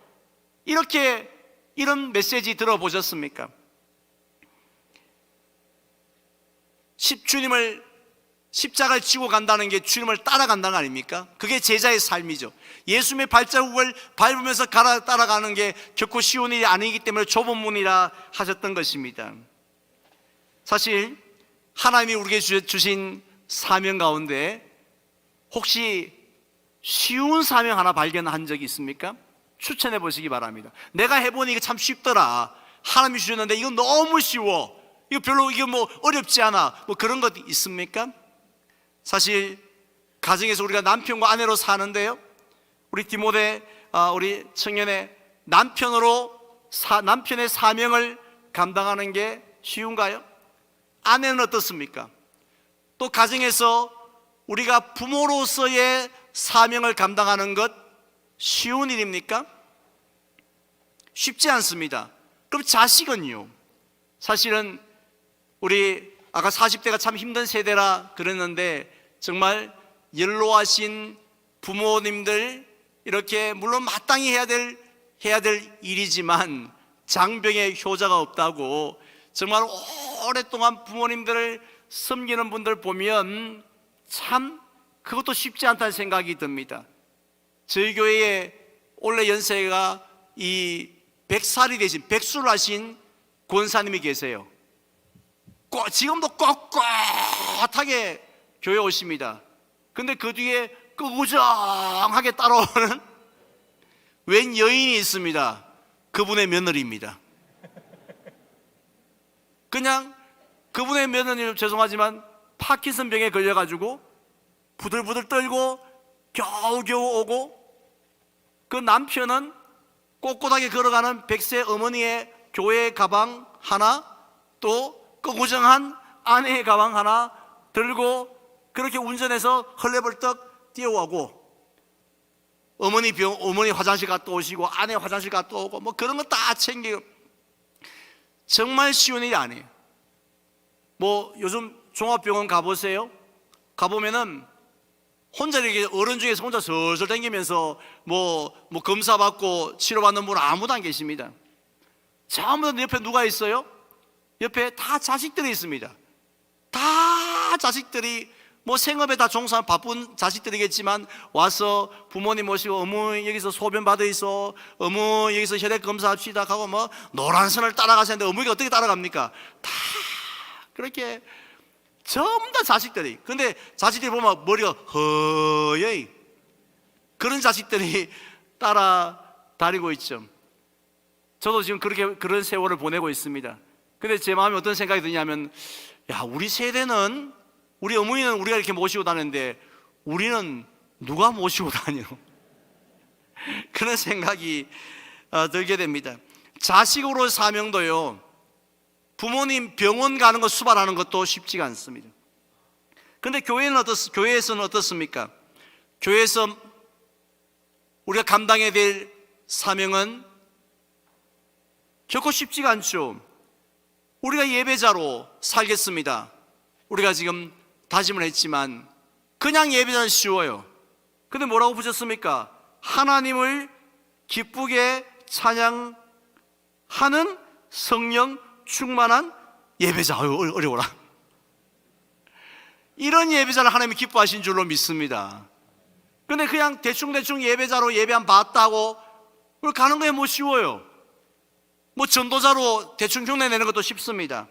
이런 메시지 들어보셨습니까? 주님을 십자가를 지고 간다는 게 주님을 따라간다는 거 아닙니까? 그게 제자의 삶이죠. 예수님의 발자국을 밟으면서 따라가는 게 결코 쉬운 일이 아니기 때문에 좁은 문이라 하셨던 것입니다. 사실 하나님이 우리에게 주신 사명 가운데 혹시 쉬운 사명 하나 발견한 적이 있습니까? 추천해 보시기 바랍니다. 내가 해보니 이게 참 쉽더라, 하나님이 주셨는데 이거 너무 쉬워, 이거 별로 이게 뭐 어렵지 않아, 뭐 그런 것 있습니까? 사실 가정에서 우리가 남편과 아내로 사는데요, 우리 디모데 우리 청년의 남편의 사명을 감당하는 게 쉬운가요? 아내는 어떻습니까? 또 가정에서 우리가 부모로서의 사명을 감당하는 것 쉬운 일입니까? 쉽지 않습니다. 그럼 자식은요? 사실은 우리 아까 40대가 참 힘든 세대라 그랬는데 정말 연로하신 부모님들 이렇게 물론 마땅히 해야 될 일이지만 장병의 효자가 없다고 정말 오랫동안 부모님들을 섬기는 분들 보면 참 그것도 쉽지 않다는 생각이 듭니다. 저희 교회에 올해 연세가 이 100살이 되신 백수를 하신 권사님이 계세요. 지금도 꼿꼿하게 교회 오십니다. 근데 그 뒤에 꾸정하게 따라오는 웬 여인이 있습니다. 그분의 며느리입니다. 그냥 그분의 며느리는 죄송하지만 파킨슨 병에 걸려가지고 부들부들 떨고 겨우겨우 오고, 그 남편은 꼿꼿하게 걸어가는 100세 어머니의 교회 가방 하나, 또 꾸구정한 아내의 가방 하나 들고 그렇게 운전해서 헐레벌떡 뛰어오고, 어머니 화장실 갔다 오시고 아내 화장실 갔다 오고 뭐 그런 거 다 챙기고, 정말 쉬운 일이 아니에요. 뭐 요즘 종합병원 가보세요. 가보면은 혼자 이렇게 어른 중에서 혼자 슬슬 다니면서 뭐 검사 받고 치료받는 분은 아무도 안 계십니다. 전부 다 옆에 누가 있어요? 옆에 다 자식들이 있습니다. 다 자식들이 뭐 생업에 다 종사하는 바쁜 자식들이겠지만 와서 부모님 모시고 어머 여기서 소변 받아 있어, 어머 여기서 혈액 검사합시다 하고 뭐 노란선을 따라가시는데 어머니가 어떻게 따라갑니까? 다 그렇게 전부 다 자식들이. 근데 자식들이 보면 머리가 허여이 그런 자식들이 따라다니고 있죠. 저도 지금 그런 세월을 보내고 있습니다. 근데 제 마음에 어떤 생각이 드냐면, 야, 우리 세대는, 우리 어머니는 우리가 이렇게 모시고 다니는데 우리는 누가 모시고 다녀? 그런 생각이 들게 됩니다. 자식으로 사명도요, 부모님 병원 가는 거 수발하는 것도 쉽지가 않습니다. 근데 교회에서는 어떻습니까? 교회에서 우리가 감당해야 될 사명은 결코 쉽지가 않죠. 우리가 예배자로 살겠습니다. 우리가 지금 다짐을 했지만 그냥 예배자는 쉬워요. 근데 뭐라고 붙였습니까? 하나님을 기쁘게 찬양하는 성령 충만한 예배자. 어려워라. 이런 예배자를 하나님이 기뻐하신 줄로 믿습니다. 근데 그냥 대충 예배자로 예배 한 봤다고 가는 거에 뭐 쉬워요. 뭐 전도자로 대충 흉내 내는 것도 쉽습니다.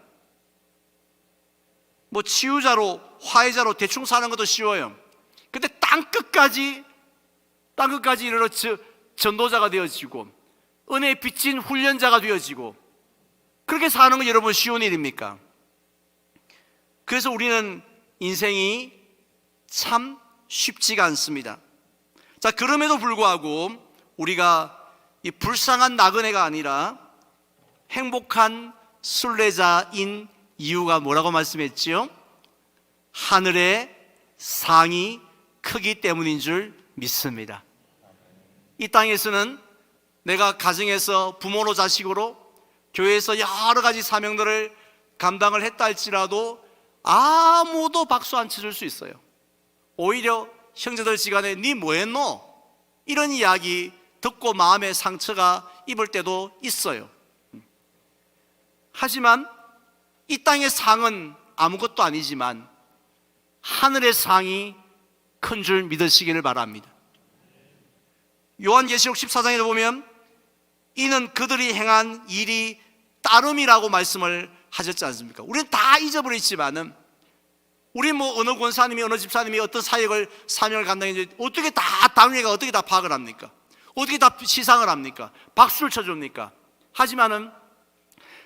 뭐 치유자로, 화해자로 대충 사는 것도 쉬워요. 근데 땅끝까지 이르러 전도자가 되어지고 은혜에 비친 훈련자가 되어지고 그렇게 사는 건 여러분 쉬운 일입니까? 그래서 우리는 인생이 참 쉽지가 않습니다. 자, 그럼에도 불구하고 우리가 이 불쌍한 나그네가 아니라 행복한 순례자인 이유가 뭐라고 말씀했지요? 하늘의 상이 크기 때문인 줄 믿습니다. 이 땅에서는 내가 가정에서 부모로 자식으로 교회에서 여러 가지 사명들을 감당을 했다 할지라도 아무도 박수 안 쳐줄 수 있어요. 오히려 형제들 시간에 니 뭐했노? 이런 이야기 듣고 마음의 상처가 입을 때도 있어요. 하지만 이 땅의 상은 아무것도 아니지만 하늘의 상이 큰 줄 믿으시기를 바랍니다. 요한계시록 14장에 보면 이는 그들이 행한 일이 따름이라고 말씀을 하셨지 않습니까? 우리는 다 잊어버렸지만은 우리 뭐 어느 권사님이 어느 집사님이 어떤 사역을 사명을 감당했는지 어떻게 다 당회가 어떻게 다 파악을 합니까? 어떻게 다 시상을 합니까? 박수를 쳐줍니까? 하지만은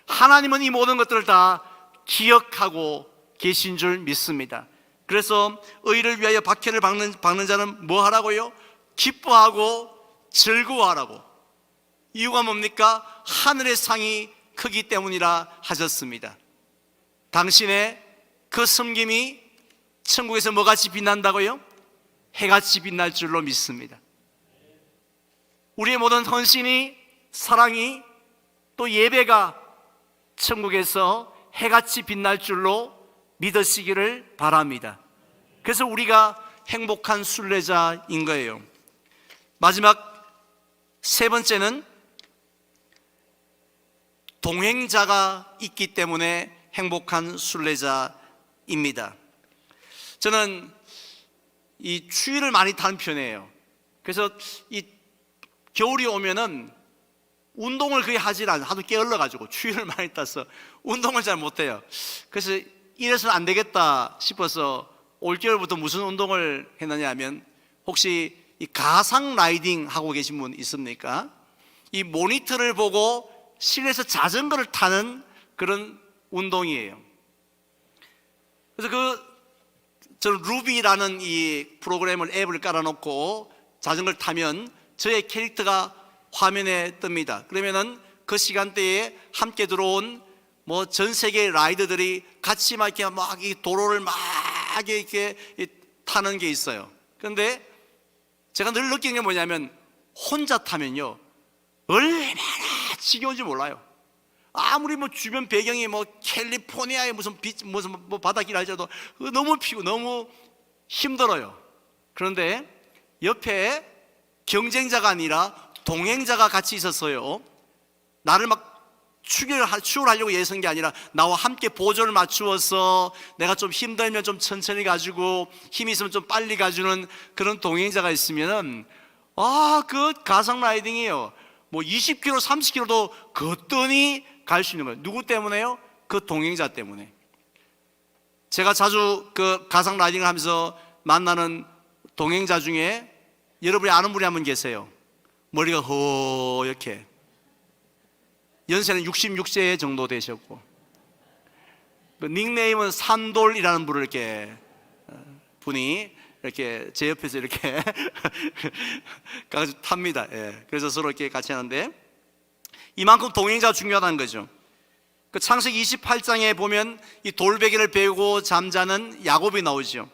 하나님은 이 모든 것들을 다 기억하고 계신 줄 믿습니다. 그래서 의를 위하여 박해를 박는 자는 뭐 하라고요? 기뻐하고 즐거워하라고. 이유가 뭡니까? 하늘의 상이 크기 때문이라 하셨습니다. 당신의 그 섬김이 천국에서 뭐같이 빛난다고요? 해같이 빛날 줄로 믿습니다. 우리의 모든 헌신이, 사랑이, 또 예배가 천국에서 해같이 빛날 줄로 믿으시기를 바랍니다. 그래서 우리가 행복한 순례자인 거예요. 마지막 세 번째는 동행자가 있기 때문에 행복한 순례자입니다. 저는 이 추위를 많이 타는 편이에요. 그래서 이 겨울이 오면은 운동을 거의 하질 않아요. 하도 게을러가지고 추위를 많이 타서 운동을 잘 못해요. 그래서 이래서는 안 되겠다 싶어서 올겨울부터 무슨 운동을 했느냐 하면, 혹시 이 가상 라이딩 하고 계신 분 있습니까? 이 모니터를 보고 실내에서 자전거를 타는 그런 운동이에요. 그래서 저는 루비라는 이 프로그램을, 앱을 깔아놓고 자전거를 타면 저의 캐릭터가 화면에 뜹니다. 그러면은 그 시간대에 함께 들어온 뭐 전 세계 라이더들이 같이 막 이 도로를 막 이렇게 타는 게 있어요. 그런데 제가 늘 느끼는 게 뭐냐면, 혼자 타면요 얼마나 지겨운지 몰라요. 아무리 뭐 주변 배경이 뭐 캘리포니아의 무슨 뭐 바닷길 할지라도 너무 피고 너무 힘들어요. 그런데 옆에 경쟁자가 아니라 동행자가 같이 있었어요. 나를 막 추월하려고 애쓴 게 아니라 나와 함께 보조를 맞추어서 내가 좀 힘들면 좀 천천히 가지고 힘이 있으면 좀 빨리 가주는 그런 동행자가 있으면은, 그 가상 라이딩이에요. 뭐 20km, 30km도 거뜬히 갈 수 있는 거예요. 누구 때문에요? 그 동행자 때문에. 제가 자주 그 가상 라이딩을 하면서 만나는 동행자 중에 여러분이 아는 분이 한 분 계세요. 머리가 허옇게. 연세는 66세 정도 되셨고, 그 닉네임은 산돌이라는 분을 이렇게 분이 이렇게 제 옆에서 이렇게 가지고 탑니다. 예. 그래서 서로 이렇게 같이 하는데, 이만큼 동행자가 중요하다는 거죠. 그 창세기 28장에 보면 이 돌베개를 베고 잠자는 야곱이 나오죠.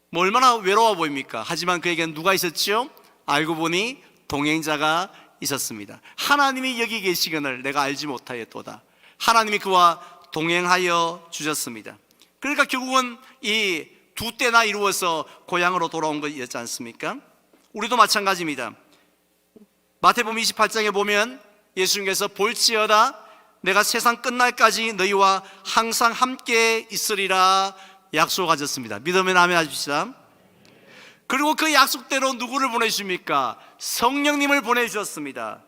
뭐 얼마나 외로워 보입니까? 하지만 그에게는 누가 있었죠? 알고 보니 동행자가 있었습니다. 하나님이 여기 계시거늘 내가 알지 못하였도다. 하나님이 그와 동행하여 주셨습니다. 그러니까 결국은 이 두 때나 이루어서 고향으로 돌아온 것이었지 않습니까? 우리도 마찬가지입니다. 마태복음 28장에 보면 예수님께서 볼지어다 내가 세상 끝날까지 너희와 항상 함께 있으리라 약속하셨습니다. 믿으면 아멘 하십시다. 그리고 그 약속대로 누구를 보내주십니까? 성령님을 보내주셨습니다.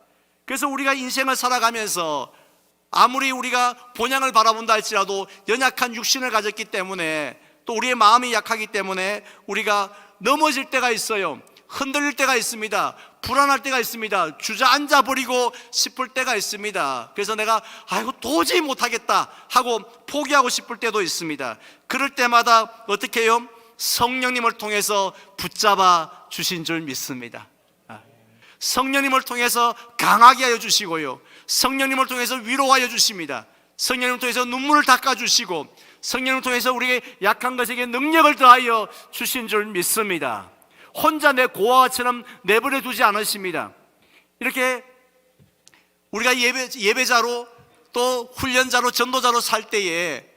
그래서 우리가 인생을 살아가면서 아무리 우리가 본향을 바라본다 할지라도 연약한 육신을 가졌기 때문에, 또 우리의 마음이 약하기 때문에 우리가 넘어질 때가 있어요. 흔들릴 때가 있습니다. 불안할 때가 있습니다. 주저앉아 버리고 싶을 때가 있습니다. 그래서 내가 아이고 도저히 못하겠다 하고 포기하고 싶을 때도 있습니다. 그럴 때마다 어떻게 해요? 성령님을 통해서 붙잡아 주신 줄 믿습니다. 성령님을 통해서 강하게 하여 주시고요, 성령님을 통해서 위로하여 주십니다. 성령님을 통해서 눈물을 닦아주시고, 성령님을 통해서 우리에게 약한 것에게 능력을 더하여 주신 줄 믿습니다. 혼자 내 고아처럼 내버려 두지 않으십니다. 이렇게 우리가 예배자로 또 훈련자로 전도자로 살 때에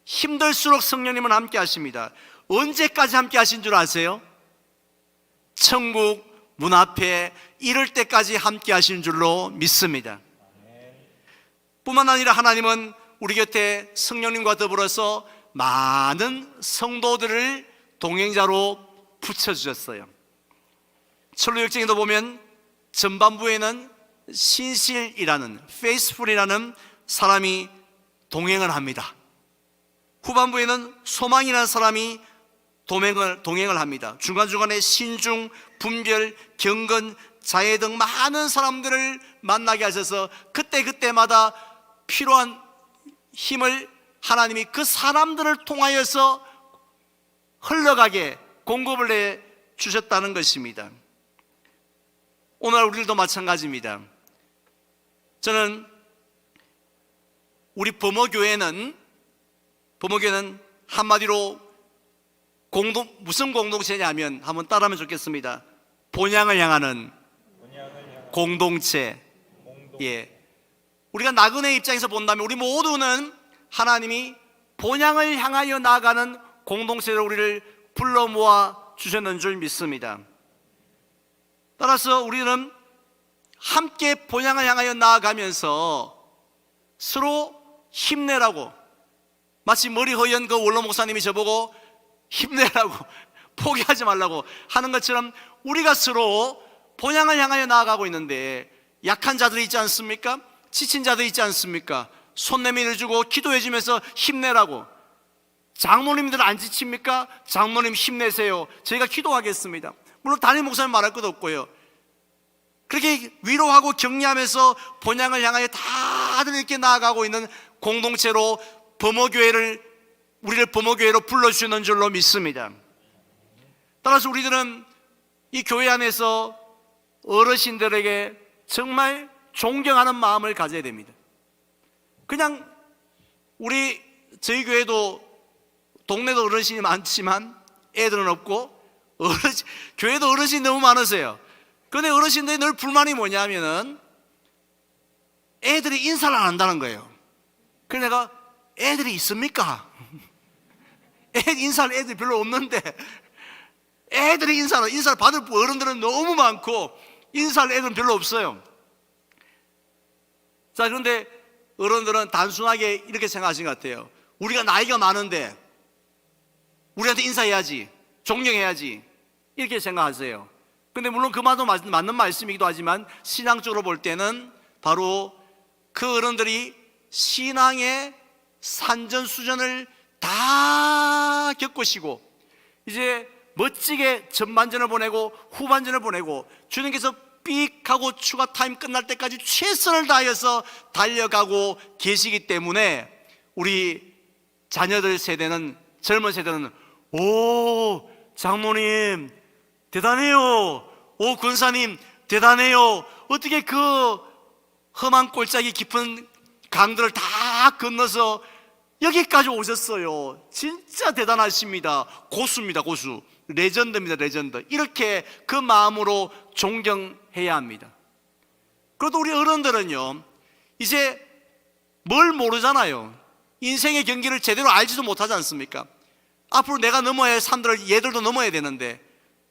힘들수록 성령님은 함께 하십니다. 언제까지 함께 하신 줄 아세요? 천국 문 앞에 이를 때까지 함께 하신 줄로 믿습니다. 뿐만 아니라 하나님은 우리 곁에 성령님과 더불어서 많은 성도들을 동행자로 붙여주셨어요. 철로역정에도 보면 전반부에는 신실이라는, 페이스풀이라는 사람이 동행을 합니다. 후반부에는 소망이라는 사람이 동행을 합니다. 중간중간에 신중, 분별, 경건, 자애 등 많은 사람들을 만나게 하셔서 그때마다 필요한 힘을 하나님이 그 사람들을 통하여서 흘러가게 공급을 해 주셨다는 것입니다. 오늘 우리들도 마찬가지입니다. 저는 우리 범어교회는 한마디로 무슨 공동체냐면, 한번 따라하면 좋겠습니다. 본향을 향하는 공동체. 예. 우리가 나그네 입장에서 본다면 우리 모두는 하나님이 본향을 향하여 나아가는 공동체로 우리를 불러 모아 주셨는 줄 믿습니다. 따라서 우리는 함께 본향을 향하여 나아가면서 서로 힘내라고, 마치 머리 허연 그 원로 목사님이 저보고 힘내라고, 포기하지 말라고 하는 것처럼 우리가 서로 본향을 향하여 나아가고 있는데, 약한 자들이 있지 않습니까? 지친 자들이 있지 않습니까? 손 내밀어주고 기도해주면서 힘내라고. 장로님들 안 지칩니까? 장로님 힘내세요, 저희가 기도하겠습니다. 물론 담임 목사님 말할 것도 없고요. 그렇게 위로하고 격려하면서 본향을 향하여 다들 이렇게 나아가고 있는 공동체로 우리를 범어교회로 불러주시는 줄로 믿습니다. 따라서 우리들은 이 교회 안에서 어르신들에게 정말 존경하는 마음을 가져야 됩니다. 그냥 저희 교회도 동네도 어르신이 많지만 애들은 없고, 교회도 어르신이 너무 많으세요. 그런데 어르신들이 늘 불만이 뭐냐면은 애들이 인사를 안 한다는 거예요. 그래서 내가 애들이 있습니까? 인사할 애들이 별로 없는데 애들이 인사를 받을 어른들은 너무 많고 인사할 애들은 별로 없어요. 자, 그런데 어른들은 단순하게 이렇게 생각하시는 것 같아요. 우리가 나이가 많은데 우리한테 인사해야지, 존경해야지, 이렇게 생각하세요. 근데 물론 그 말도 맞는 말씀이기도 하지만 신앙적으로 볼 때는 바로 그 어른들이 신앙의 산전수전을 다 겪으시고 이제 멋지게 전반전을 보내고 후반전을 보내고 주님께서 삑 하고 추가 타임 끝날 때까지 최선을 다해서 달려가고 계시기 때문에 우리 자녀들 세대는, 젊은 세대는 오 장모님 대단해요, 오 권사님 대단해요, 어떻게 그 험한 골짜기 깊은 강들을 다 건너서 여기까지 오셨어요, 진짜 대단하십니다, 고수입니다, 고수, 레전드입니다, 레전드. 이렇게 그 마음으로 존경해야 합니다. 그래도 우리 어른들은요 이제 뭘 모르잖아요. 인생의 경기를 제대로 알지도 못하지 않습니까? 앞으로 내가 넘어야 할 산들을 얘들도 넘어야 되는데,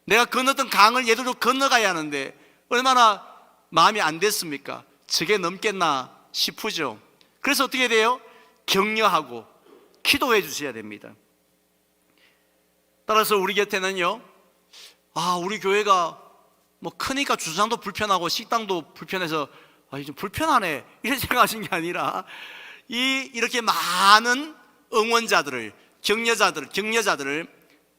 내가 건넜던 강을 얘들도 건너가야 하는데 얼마나 마음이 안 됐습니까? 저게 넘겠나 싶으죠. 그래서 어떻게 돼요? 격려하고 기도해 주셔야 됩니다. 따라서 우리 곁에는요, 우리 교회가 뭐 크니까 주차장도 불편하고 식당도 불편해서 좀 불편하네 이런 생각하신 게 아니라, 이렇게 많은 응원자들을, 격려자들을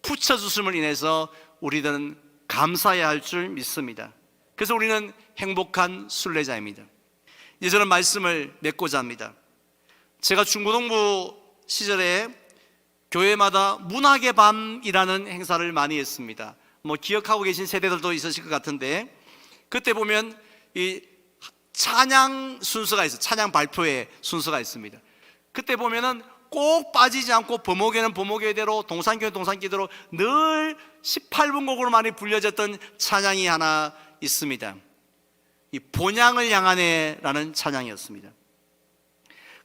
붙여주심을 인해서 우리들은 감사해야 할 줄 믿습니다. 그래서 우리는 행복한 순례자입니다. 이제 저는 말씀을 맺고자 합니다. 제가 중고등부 시절에 교회마다 문학의 밤이라는 행사를 많이 했습니다. 뭐 기억하고 계신 세대들도 있으실 것 같은데, 그때 보면 이 찬양 순서가 있어요. 찬양 발표회 순서가 있습니다. 그때 보면은 꼭 빠지지 않고 범목회는 범목회대로, 동산교회는 동산교회대로 늘 18분 곡으로 많이 불려졌던 찬양이 하나 있습니다. 이 본향을 향하네라는 찬양이었습니다.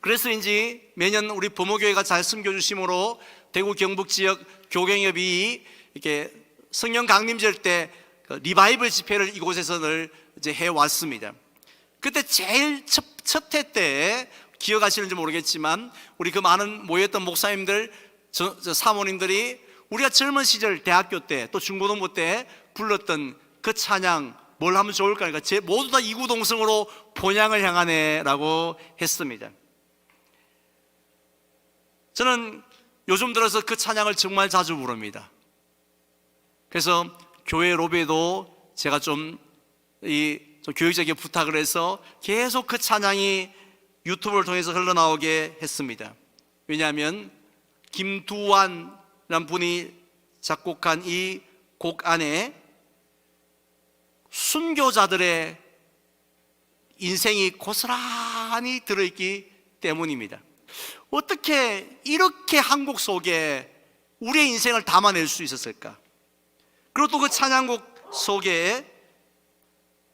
그래서인지 매년 우리 범목교회가 잘 섬겨주심으로 대구 경북 지역 교경협이 이렇게 성령 강림절 때 리바이벌 집회를 이곳에서 늘 이제 해왔습니다. 그때 제일 첫 해 때 기억하시는지 모르겠지만, 우리 그 많은 모였던 목사님들, 사모님들이 우리가 젊은 시절 대학교 때 또 중고등부 때 불렀던 그 찬양 뭘 하면 좋을까 하니까 모두 다 이구동성으로 본향을 향하네 라고 했습니다. 저는 요즘 들어서 그 찬양을 정말 자주 부릅니다. 그래서 교회 로비에도 제가 좀 교육적인 부탁을 해서 계속 그 찬양이 유튜브를 통해서 흘러나오게 했습니다. 왜냐하면 김두환이라는 분이 작곡한 이 곡 안에 순교자들의 인생이 고스란히 들어있기 때문입니다. 어떻게 이렇게 한 곡 속에 우리의 인생을 담아낼 수 있었을까? 그리고 또 그 찬양곡 속에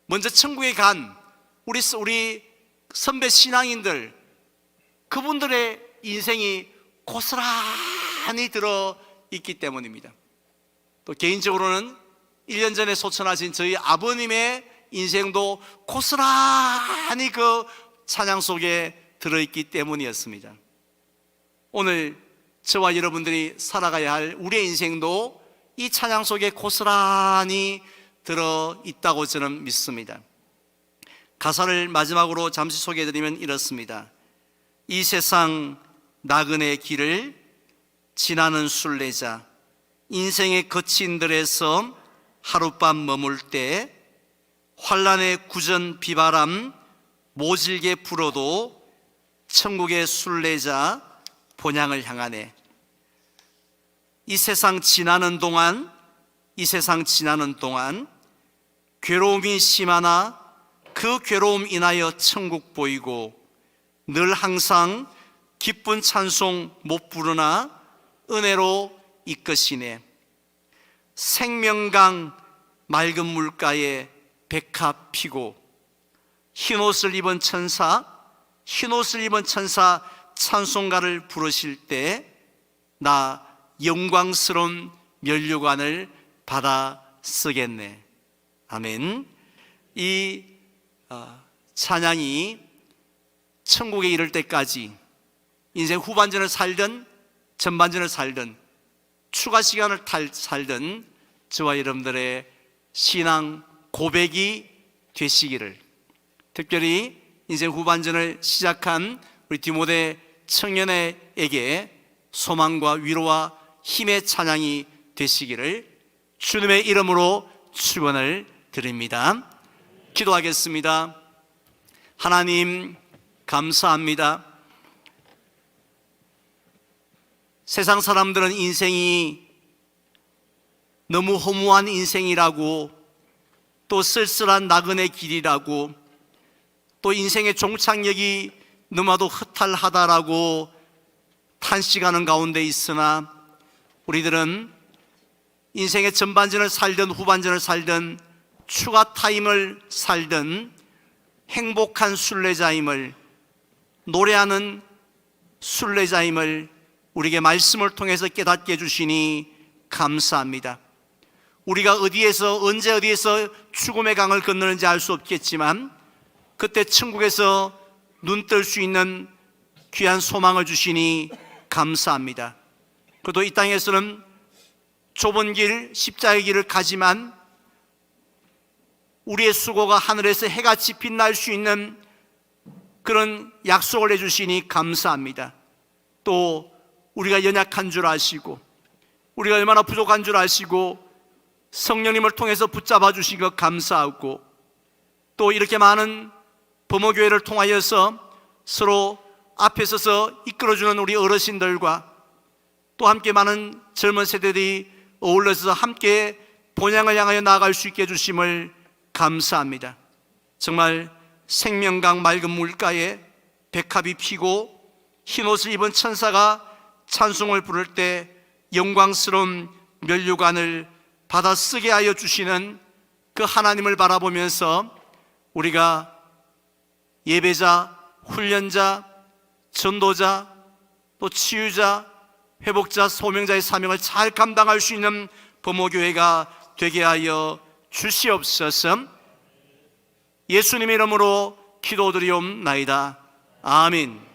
먼저 천국에 간 우리 선배 신앙인들, 그분들의 인생이 고스란히 들어있기 때문입니다. 또 개인적으로는 1년 전에 소천하신 저희 아버님의 인생도 고스란히 그 찬양 속에 들어있기 때문이었습니다. 오늘 저와 여러분들이 살아가야 할 우리의 인생도 이 찬양 속에 고스란히 들어있다고 저는 믿습니다. 가사를 마지막으로 잠시 소개해드리면 이렇습니다. 이 세상 나그네 길을 지나는 순례자, 인생의 거친들에서 하룻밤 머물 때 환란의 구전 비바람 모질게 불어도 천국의 순례자 본향을 향하네. 이 세상 지나는 동안 괴로움이 심하나 그 괴로움 인하여 천국 보이고, 늘 항상 기쁜 찬송 못 부르나 은혜로 이끄시네. 생명강 맑은 물가에 백합 피고, 흰옷을 입은 천사 찬송가를 부르실 때 나 영광스러운 면류관을 받아 쓰겠네. 아멘. 이 찬양이 천국에 이를 때까지 인생 후반전을 살든 전반전을 살든 추가 시간을 살든 저와 여러분들의 신앙 고백이 되시기를, 특별히 인생 후반전을 시작한 우리 디모데 청년에게 소망과 위로와 힘의 찬양이 되시기를 주님의 이름으로 축원을 드립니다. 기도하겠습니다. 하나님, 감사합니다. 세상 사람들은 인생이 너무 허무한 인생이라고, 또 쓸쓸한 나그네 길이라고, 또 인생의 종착역이 너무나도 허탈하다라고 탄식하는 가운데 있으나, 우리들은 인생의 전반전을 살든 후반전을 살든 추가 타임을 살든 행복한 순례자임을, 노래하는 순례자임을 우리에게 말씀을 통해서 깨닫게 해주시니 감사합니다. 우리가 어디에서 언제 어디에서 죽음의 강을 건너는지 알 수 없겠지만 그때 천국에서 눈 뜰 수 있는 귀한 소망을 주시니 감사합니다. 그래도 이 땅에서는 좁은 길, 십자가의 길을 가지만 우리의 수고가 하늘에서 해같이 빛날 수 있는 그런 약속을 해주시니 감사합니다. 또 우리가 연약한 줄 아시고, 우리가 얼마나 부족한 줄 아시고 성령님을 통해서 붙잡아 주신 것 감사하고, 또 이렇게 많은 범어교회를 통하여서 서로 앞에 서서 이끌어주는 우리 어르신들과 또 함께 많은 젊은 세대들이 어울려서 함께 본향을 향하여 나아갈 수 있게 해주심을 감사합니다. 정말 생명강 맑은 물가에 백합이 피고 흰옷을 입은 천사가 찬송을 부를 때 영광스러운 면류관을 받아 쓰게 하여 주시는 그 하나님을 바라보면서 우리가 예배자, 훈련자, 전도자, 또 치유자, 회복자, 소명자의 사명을 잘 감당할 수 있는 범어교회가 되게 하여 주시옵소서. 예수님의 이름으로 기도드리옵나이다. 아멘.